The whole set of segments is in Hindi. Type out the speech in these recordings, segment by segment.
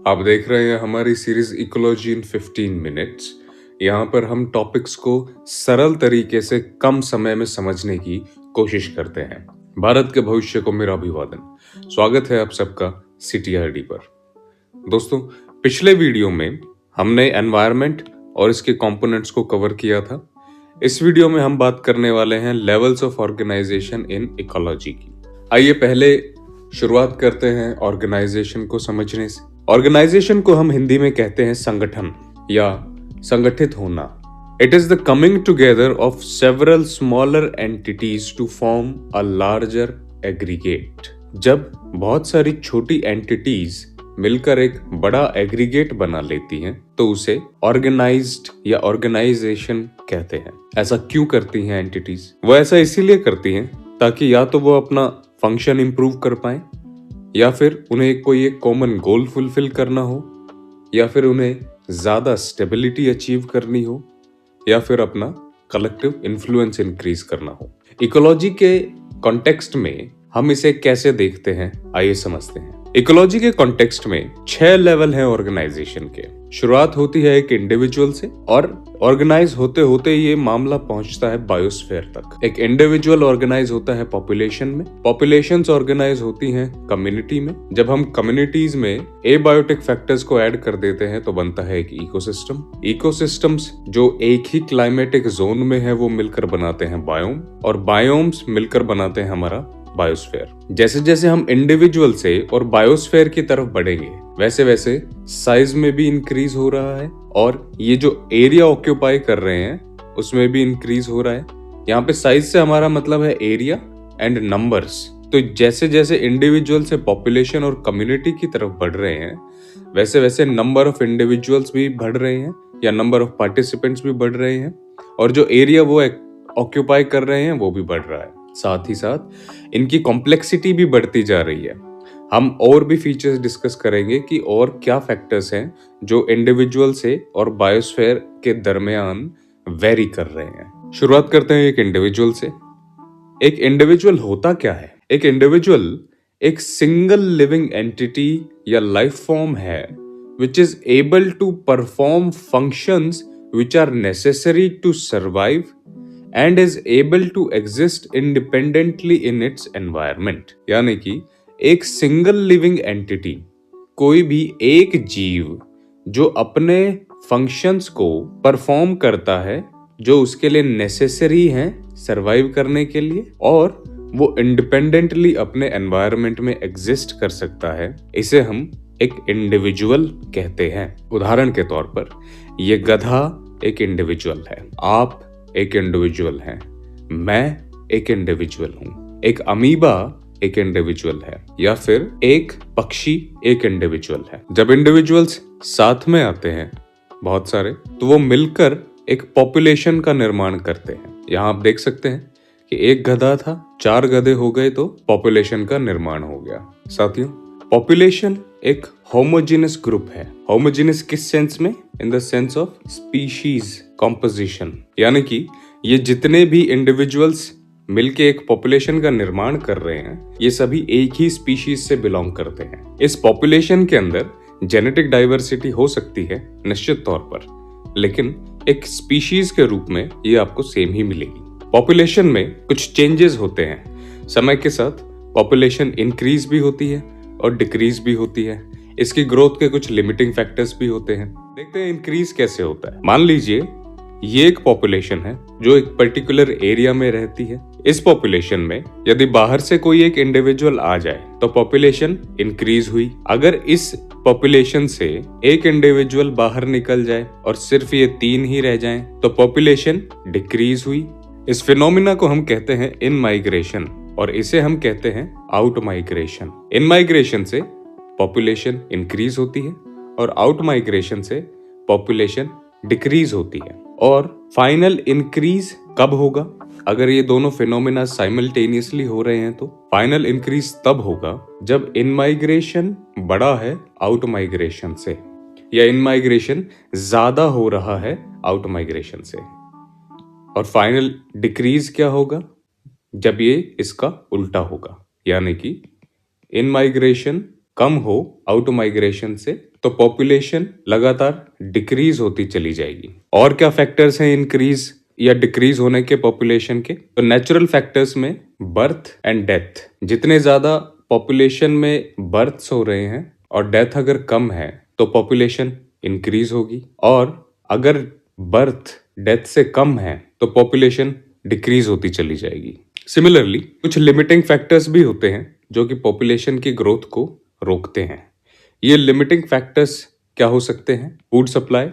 आप देख रहे हैं हमारी सीरीज इकोलॉजी इन 15 मिनट्स। यहाँ पर हम टॉपिक्स को सरल तरीके से कम समय में समझने की कोशिश करते हैं। भारत के भविष्य को मेरा अभिवादन। स्वागत है आप सबका CTRD पर। दोस्तों, पिछले वीडियो में हमने एनवायरनमेंट और इसके कंपोनेंट्स को कवर किया था। इस वीडियो में हम बात करने वाले हैं levels of organisation in ecology की। आइए पहले शुरुआत करते हैं ऑर्गेनाइजेशन को समझने से। ऑर्गेनाइजेशन को हम हिंदी में कहते हैं संगठन या संगठित होना। It is the coming together of several smaller entities to form a larger aggregate. जब बहुत सारी छोटी एंटिटीज मिलकर एक बड़ा एग्रीगेट बना लेती हैं तो उसे ऑर्गेनाइज्ड या ऑर्गेनाइजेशन कहते हैं। ऐसा क्यों करती हैं एंटिटीज? वो ऐसा इसीलिए करती हैं ताकि या तो वो अपना फंक्शन इंप्रूव कर पाए, या फिर उन्हें कोई एक कॉमन गोल फुलफिल करना हो, या फिर उन्हें ज्यादा स्टेबिलिटी अचीव करनी हो, या फिर अपना कलेक्टिव इन्फ्लुएंस इंक्रीज करना हो। इकोलॉजी के कॉन्टेक्स्ट में हम इसे कैसे देखते हैं, आइए समझते हैं। इकोलॉजी के कॉन्टेक्स्ट में 6 लेवल हैं ऑर्गेनाइजेशन के। शुरुआत होती है एक इंडिविजुअल से और ऑर्गेनाइज होते होते ये मामला पहुंचता है बायोस्फीयर तक। एक इंडिविजुअल ऑर्गेनाइज होता है पॉपुलेशन में, पॉपुलेशंस ऑर्गेनाइज होती हैं कम्युनिटी में। जब हम कम्युनिटीज में एबायोटिक फैक्टर्स को ऐड कर देते हैं तो बनता है एक इकोसिस्टम। इकोसिस्टम्स जो एक ही क्लाइमेटिक जोन में है वो मिलकर बनाते हैं बायोम, और बायोम्स मिलकर बनाते हैं हमारा बायोस्फीयर। जैसे जैसे हम इंडिविजुअल से और बायोस्फीयर की तरफ बढ़ेंगे वैसे वैसे साइज में भी इंक्रीज हो रहा है, और ये जो एरिया ऑक्यूपाई कर रहे हैं उसमें भी इंक्रीज हो रहा है। यहाँ पे साइज से हमारा मतलब है एरिया एंड नंबर्स। तो जैसे जैसे इंडिविजुअल से पॉपुलेशन और कम्युनिटी की तरफ बढ़ रहे हैं वैसे वैसे नंबर ऑफ इंडिविजुअल्स भी बढ़ रहे हैं या नंबर ऑफ पार्टिसिपेंट्स भी बढ़ रहे हैं, और जो एरिया वो ऑक्यूपाई कर रहे हैं वो भी बढ़ रहा है। साथ ही साथ इनकी कॉम्प्लेक्सिटी भी बढ़ती जा रही है। हम और भी फीचर्स डिस्कस करेंगे कि और क्या फैक्टर्स हैं जो इंडिविजुअल से और बायोस्फीयर के दरमियान वेरी कर रहे हैं। शुरुआत करते हैं एक इंडिविजुअल से। एक इंडिविजुअल होता क्या है? एक इंडिविजुअल एक सिंगल लिविंग एंटिटी या लाइफ फॉर्म है which is able to perform functions which are necessary to survive and is able to exist independently in its environment। यानी कि एक सिंगल लिविंग एंटिटी, कोई भी एक जीव जो अपने फंक्शंस को परफॉर्म करता है जो उसके लिए नेसेसरी हैं सरवाइव करने के लिए, और वो इंडिपेंडेंटली अपने एनवायरनमेंट में एग्जिस्ट कर सकता है, इसे हम एक इंडिविजुअल कहते हैं। उदाहरण के तौर पर ये गधा एक इंडिविजुअल है, आप एक इंडिविजुअल है, मैं एक इंडिविजुअल हूँ, एक अमीबा एक इंडिविजुअल है, या फिर एक पक्षी एक इंडिविजुअल है। जब इंडिविजुअल्स साथ में आते हैं बहुत सारे, तो वो मिलकर एक पॉपुलेशन का निर्माण करते हैं। यहाँ आप देख सकते हैं कि एक गधा था, 4 गधे हो गए तो पॉपुलेशन का निर्माण हो गया। साथियों, पॉपुलेशन एक होमोजेनस ग्रुप है। होमोजेनस किस सेंस में? In the sense of species composition, यानी कि ये जितने भी इंडिविजुअल्स मिलके एक पॉपुलेशन का निर्माण कर रहे हैं ये सभी एक ही स्पीशीज से बिलोंग करते हैं। इस पॉपुलेशन के अंदर जेनेटिक डाइवर्सिटी हो सकती है निश्चित तौर पर, लेकिन एक स्पीशीज के रूप में ये आपको सेम ही मिलेगी। पॉपुलेशन में कुछ चेंजेस होते हैं। समय के साथ पॉपुलेशन इंक्रीज भी होती है और डिक्रीज भी होती है। इसकी ग्रोथ के कुछ लिमिटिंग फैक्टर्स भी होते हैं। देखते हैं इंक्रीज कैसे होता है। मान लीजिए ये एक पॉपुलेशन है जो एक पर्टिकुलर एरिया में रहती है। इस पॉपुलेशन में यदि बाहर से कोई एक इंडिविजुअल आ जाए तो पॉपुलेशन इंक्रीज हुई। अगर इस पॉपुलेशन से एक इंडिविजुअल बाहर निकल जाए और सिर्फ ये 3 ही रह जाएं तो पॉपुलेशन डिक्रीज हुई। इस फिनोमिना को हम कहते हैं इन माइग्रेशन, और इसे हम कहते हैं आउट माइग्रेशन। इन माइग्रेशन से पॉपुलेशन इंक्रीज होती है और आउट माइग्रेशन से पॉपुलेशन डिक्रीज होती है। और फाइनल इंक्रीज कब होगा? अगर ये दोनों फिनोमिना साइमल्टेनियसली हो रहे हैं तो फाइनल इंक्रीज तब होगा जब इन माइग्रेशन बड़ा है आउट माइग्रेशन से, या इन माइग्रेशन ज्यादा हो रहा है आउट माइग्रेशन से। और फाइनल डिक्रीज क्या होगा? जब ये इसका उल्टा होगा, यानी कि इन माइग्रेशन कम हो आउट माइग्रेशन से तो पॉपुलेशन लगातार डिक्रीज होती चली जाएगी। और क्या फैक्टर्स हैं इंक्रीज या डिक्रीज होने के पॉपुलेशन के? तो नेचुरल फैक्टर्स में बर्थ एंड डेथ, जितने ज्यादा पॉपुलेशन में बर्थ्स हो रहे हैं और डेथ अगर कम है तो पॉपुलेशन इंक्रीज होगी, और अगर बर्थ डेथ से कम है तो पॉपुलेशन डिक्रीज होती चली जाएगी। सिमिलरली कुछ लिमिटिंग फैक्टर्स भी होते हैं जो कि पॉपुलेशन की ग्रोथ को रोकते हैं। ये लिमिटिंग फैक्टर्स क्या हो सकते हैं? फूड सप्लाई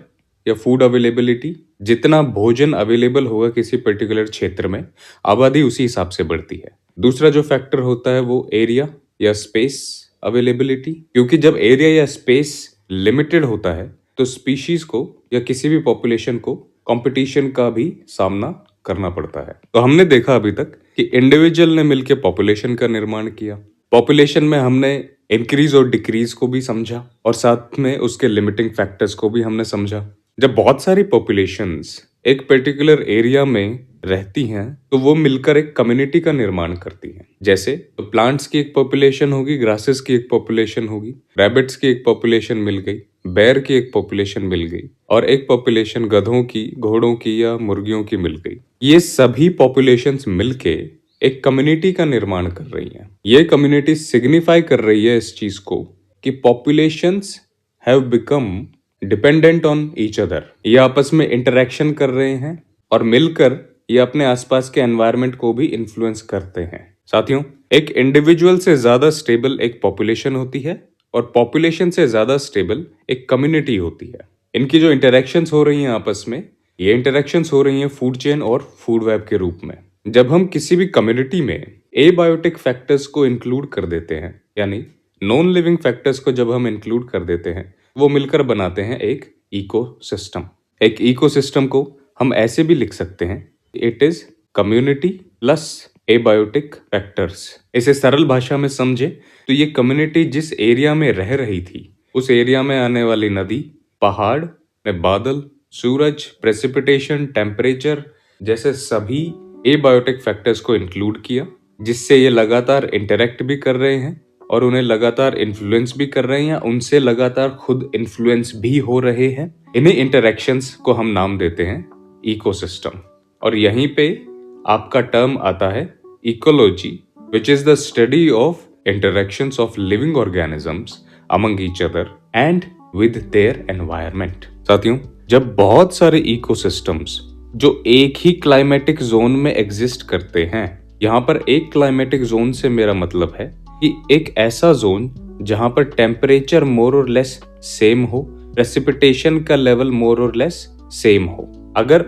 या फूड अवेलेबिलिटी। जितना भोजन अवेलेबल होगा किसी पर्टिकुलर क्षेत्र में, आबादी उसी हिसाब से बढ़ती है। दूसरा जो फैक्टर होता है वो एरिया या स्पेस अवेलेबिलिटी, क्योंकि जब एरिया या स्पेस लिमिटेड होता है तो स्पीशीज को या किसी भी पॉपुलेशन को कंपटीशन का भी सामना करना पड़ता है। तो हमने देखा अभी तक कि इंडिविजुअल ने मिलकर पॉपुलेशन का निर्माण किया। पॉपुलेशन में हमने इंक्रीज और डिक्रीज को भी समझा और साथ में उसके लिमिटिंग फैक्टर्स को भी हमने समझा। जब बहुत सारी पॉपुलेशंस एक पर्टिकुलर एरिया में रहती हैं तो वो मिलकर एक कम्युनिटी का निर्माण करती हैं। जैसे तो प्लांट्स की एक पॉपुलेशन होगी, ग्रासेस की एक पॉपुलेशन होगी, रैबिट्स की एक पॉपुलेशन मिल गई, बेर की एक पॉपुलेशन मिल गई, और एक पॉपुलेशन गधों की, घोड़ों की या मुर्गियों की मिल गई। ये सभी पॉपुलेशंस मिलके एक कम्युनिटी का निर्माण कर रही हैं। ये कम्युनिटी सिग्निफाई कर रही है इस चीज को कि populations have become dependent on each other. ये आपस में इंटरेक्शन कर रहे हैं और मिलकर ये अपने आसपास के एनवायरनमेंट को भी इन्फ्लुएंस करते हैं। साथियों, एक इंडिविजुअल से ज्यादा स्टेबल एक पॉपुलेशन होती है और पॉपुलेशन से ज्यादा स्टेबल एक कम्युनिटी होती है। इनकी जो इंटरेक्शंस हो रही हैं आपस में, ये इंटरेक्शंस हो रही हैं फूड चेन और फूड वेब के रूप में। जब हम किसी भी कम्युनिटी में एबायोटिक फैक्टर्स को इंक्लूड कर देते हैं, यानी नॉन लिविंग फैक्टर्स को जब हम इंक्लूड कर देते हैं, वो मिलकर बनाते हैं एक इकोसिस्टम। एक इकोसिस्टम को हम ऐसे भी लिख सकते हैं, it is community plus abiotic factors. इसे सरल भाषा में समझे तो ये कम्युनिटी जिस एरिया में रह रही थी, उस एरिया में आने वाली नदी, पहाड़ में बादल, सूरज, प्रेसिपिटेशन, टेम्परेचर जैसे सभी एबायोटिक फैक्टर्स को इंक्लूड किया, जिससे ये लगातार इंटरेक्ट भी कर रहे हैं और उन्हें लगातार इन्फ्लुएंस भी कर रहे हैं, उनसे लगातार खुद इन्फ्लुएंस भी हो रहे हैं। इन्हीं इंटरेक्शंस को हम नाम देते हैं इकोसिस्टम। और यहीं पे आपका टर्म आता है ecology, which is the study of interactions of living organisms among each other and with their environment. साथियों, जब बहुत सारे इकोसिस्टम्स जो एक ही क्लाइमेटिक जोन में एग्जिस्ट करते हैं, यहाँ पर एक क्लाइमेटिक जोन से मेरा मतलब है कि एक ऐसा जोन जहां पर टेम्परेचर मोर और लेस सेम हो, प्रेसिपिटेशन का लेवल मोर और लेस सेम हो। अगर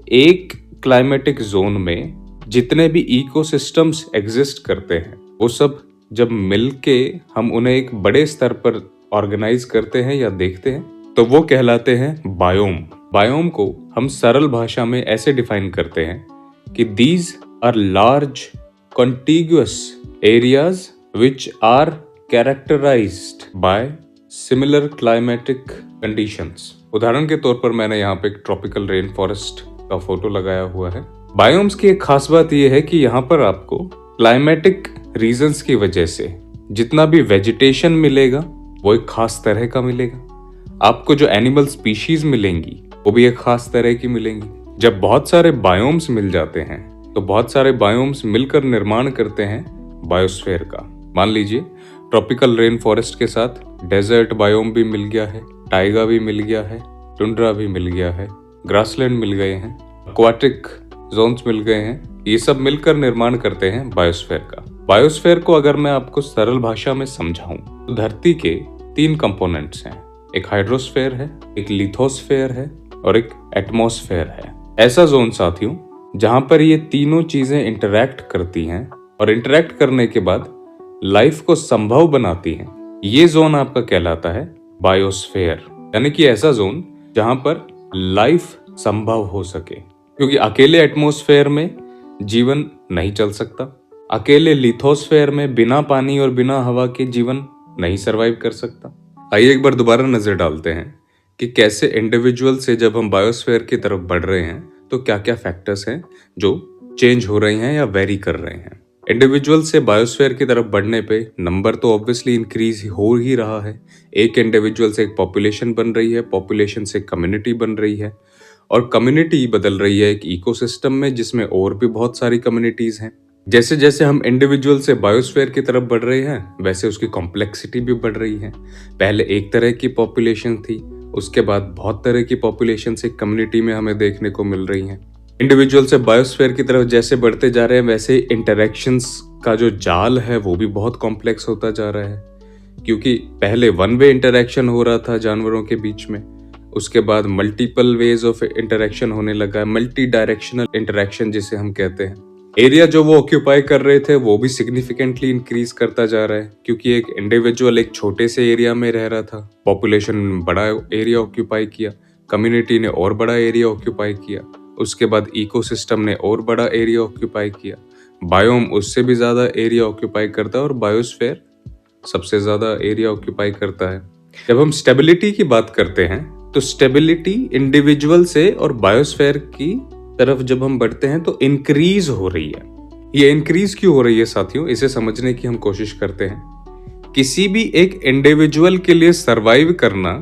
एक क्लाइमेटिक जोन में जितने भी इकोसिस्टम्स एग्जिस्ट करते हैं, वो सब जब मिलके हम उन्हें एक बड़े स्तर पर ऑर्गेनाइज करते हैं या देखते हैं, तो वो कहलाते हैं बायोम। बायोम को हम सरल भाषा में ऐसे डिफाइन करते हैं कि these are large contiguous areas which are characterized by similar climatic conditions। उदाहरण के तौर पर मैंने यहाँ पे एक ट्रॉपिकल रेन फॉरेस्ट का फोटो लगाया हुआ है। बायोम्स की एक खास बात यह है कि यहाँ पर आपको क्लाइमेटिक रीजंस की वजह से जितना भी वेजिटेशन मिलेगा वो एक खास तरह का मिलेगा। आपको जो एनिमल स्पीशीज मिलेंगी वो भी एक खास तरह की मिलेंगी। जब बहुत सारे बायोम्स मिल जाते हैं तो बहुत सारे बायोम्स मिलकर निर्माण करते हैं बायोस्फीयर का। मान लीजिए ट्रॉपिकल रेन फॉरेस्ट के साथ डेजर्ट बायोम भी मिल गया है, टाइगा भी मिल गया है, टुंड्रा भी मिल गया है, ग्रासलैंड मिल गए हैं, एक्वाटिक जोन्स मिल गए हैं। ये सब मिलकर निर्माण करते हैं बायोस्फीयर का। बायोस्फीयर को अगर मैं आपको सरल भाषा में समझाऊं तो धरती के 3 कंपोनेंट्स हैं। एक हाइड्रोस्फीयर है, एक लिथोस्फीयर है और एक एटमॉस्फेयर है। ऐसा जोन साथियों जहां पर ये तीनों चीजें इंटरैक्ट करती हैं और इंटरैक्ट करने के बाद लाइफ को संभव बनाती हैं, ये जोन आपका कहलाता है बायोस्फीयर। यानी कि ऐसा जोन जहां पर लाइफ संभव हो सके, क्योंकि अकेले एटमॉस्फेयर में जीवन नहीं चल सकता, अकेले लिथोस्फेयर में बिना पानी और बिना हवा के जीवन नहीं सरवाइव कर सकता। आइए एक बार दोबारा नजर डालते हैं कि कैसे इंडिविजुअल से जब हम बायोस्फीयर की तरफ बढ़ रहे हैं तो क्या क्या फैक्टर्स हैं जो चेंज हो रहे हैं या वेरी कर रहे हैं। इंडिविजुअल से बायोस्फीयर की तरफ बढ़ने पे नंबर तो ऑब्वियसली इंक्रीज हो ही रहा है। एक इंडिविजुअल से एक पॉपुलेशन बन रही है, पॉपुलेशन से कम्युनिटी बन रही है और कम्युनिटी बदल रही है एक इकोसिस्टम में जिसमें और भी बहुत सारी कम्युनिटीज हैं। जैसे जैसे हम इंडिविजुअल से बायोस्फीयर की तरफ बढ़ रहे हैं वैसे उसकी कॉम्प्लेक्सिटी भी बढ़ रही है। पहले एक तरह की पॉपुलेशन थी, उसके बाद बहुत तरह की पॉपुलेशन से कम्युनिटी में हमें देखने को मिल रही हैं। इंडिविजुअल से बायोस्फीयर की तरफ जैसे बढ़ते जा रहे हैं वैसे इंटरेक्शंस का जो जाल है वो भी बहुत कॉम्प्लेक्स होता जा रहा है, क्योंकि पहले वन वे इंटरेक्शन हो रहा था जानवरों के बीच में, उसके बाद मल्टीपल वेज ऑफ इंटरेक्शन होने लगा, मल्टी डायरेक्शनल इंटरेक्शन जिसे हम कहते हैं। एरिया जो वो ऑक्यूपाई कर रहे थे वो भी सिग्निफिकेंटली इंक्रीज करता जा रहा है, क्योंकि एक इंडिविजुअल एक छोटे से एरिया में रह रहा था, पॉपुलेशन बड़ा एरिया ऑक्यूपाई किया, कम्युनिटी ने और बड़ा एरिया ऑक्यूपाई किया, उसके बाद इकोसिस्टम ने और बड़ा एरिया ऑक्यूपाई किया, बायोम उससे भी ज्यादा एरिया ऑक्यूपाई करता है और बायोस्फीयर सबसे ज्यादा एरिया ऑक्यूपाई करता है। जब हम स्टेबिलिटी की बात करते हैं तो स्टेबिलिटी इंडिविजुअल से और बायोस्फीयर की तरफ जब हम बढ़ते हैं तो इंक्रीज हो रही है। ये इंक्रीज क्यों हो रही है साथियों, इसे समझने की हम कोशिश करते हैं। किसी भी एक इंडिविजुअल के लिए सरवाइव करना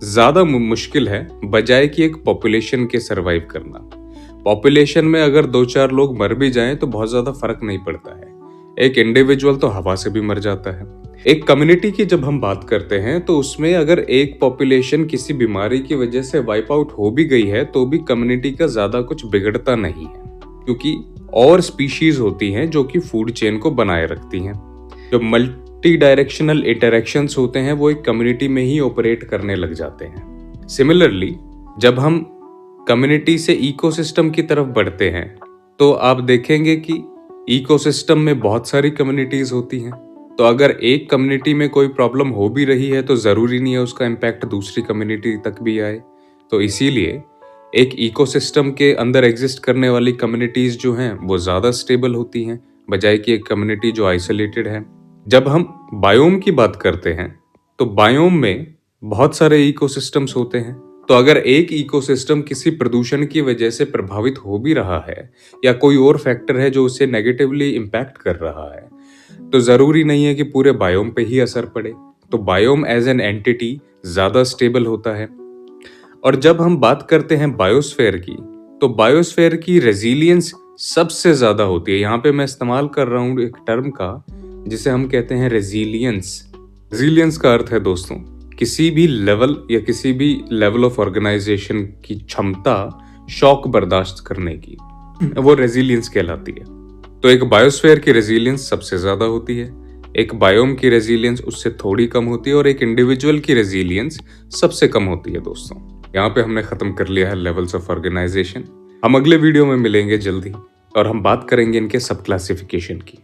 ज्यादा मुश्किल है बजाय कि एक पॉपुलेशन के सरवाइव करना। पॉपुलेशन में अगर 2-4 लोग मर भी जाएं तो बहुत ज्यादा फर्क नहीं पड़ता है, एक इंडिविजुअल तो हवा से भी मर जाता है। एक कम्युनिटी की जब हम बात करते हैं तो उसमें अगर एक पॉपुलेशन किसी बीमारी की वजह से वाइप आउट हो भी गई है तो भी कम्युनिटी का ज्यादा कुछ बिगड़ता नहीं है, क्योंकि और स्पीशीज होती हैं जो कि फूड चेन को बनाए रखती हैं। जो मल्टी डायरेक्शनल इंटरेक्शंस होते हैं वो एक कम्युनिटी में ही ऑपरेट करने लग जाते हैं। सिमिलरली जब हम कम्युनिटी से इकोसिस्टम की तरफ बढ़ते हैं तो आप देखेंगे कि इकोसिस्टम में बहुत सारी कम्युनिटीज होती हैं, तो अगर एक कम्युनिटी में कोई प्रॉब्लम हो भी रही है तो जरूरी नहीं है उसका इम्पैक्ट दूसरी कम्युनिटी तक भी आए। तो इसीलिए एक इकोसिस्टम के अंदर एग्जिस्ट करने वाली कम्युनिटीज जो हैं वो ज्यादा स्टेबल होती हैं बजाय कि एक कम्युनिटी जो आइसोलेटेड है। जब हम बायोम की बात करते हैं तो बायोम में बहुत सारे इकोसिस्टम्स होते हैं, तो अगर एक इकोसिस्टम किसी प्रदूषण की वजह से प्रभावित हो भी रहा है या कोई और फैक्टर है जो उसे नेगेटिवली इम्पैक्ट कर रहा है तो जरूरी नहीं है कि पूरे बायोम पे ही असर पड़े। तो बायोम एज एन एंटिटी ज्यादा स्टेबल होता है। और जब हम बात करते हैं बायोस्फीयर की तो बायोस्फीयर की रेजिलियंस सबसे ज्यादा होती है। यहाँ पे मैं इस्तेमाल कर रहा हूँ एक टर्म का जिसे हम कहते हैं रेजिलियंस। रेजिलियंस का अर्थ है दोस्तों किसी भी लेवल या किसी भी लेवल ऑफ ऑर्गेनाइजेशन की क्षमता शॉक बर्दाश्त करने की, वो रेजिलियंस कहलाती है। तो एक बायोस्फीयर की रेजिलियंस सबसे ज्यादा होती है, एक बायोम की रेजिलियंस उससे थोड़ी कम होती है और एक इंडिविजुअल की रेजिलियंस सबसे कम होती है। दोस्तों यहाँ पे हमने खत्म कर लिया है लेवल्स ऑफ ऑर्गेनाइजेशन। हम अगले वीडियो में मिलेंगे जल्दी और हम बात करेंगे इनके सब क्लासिफिकेशन की।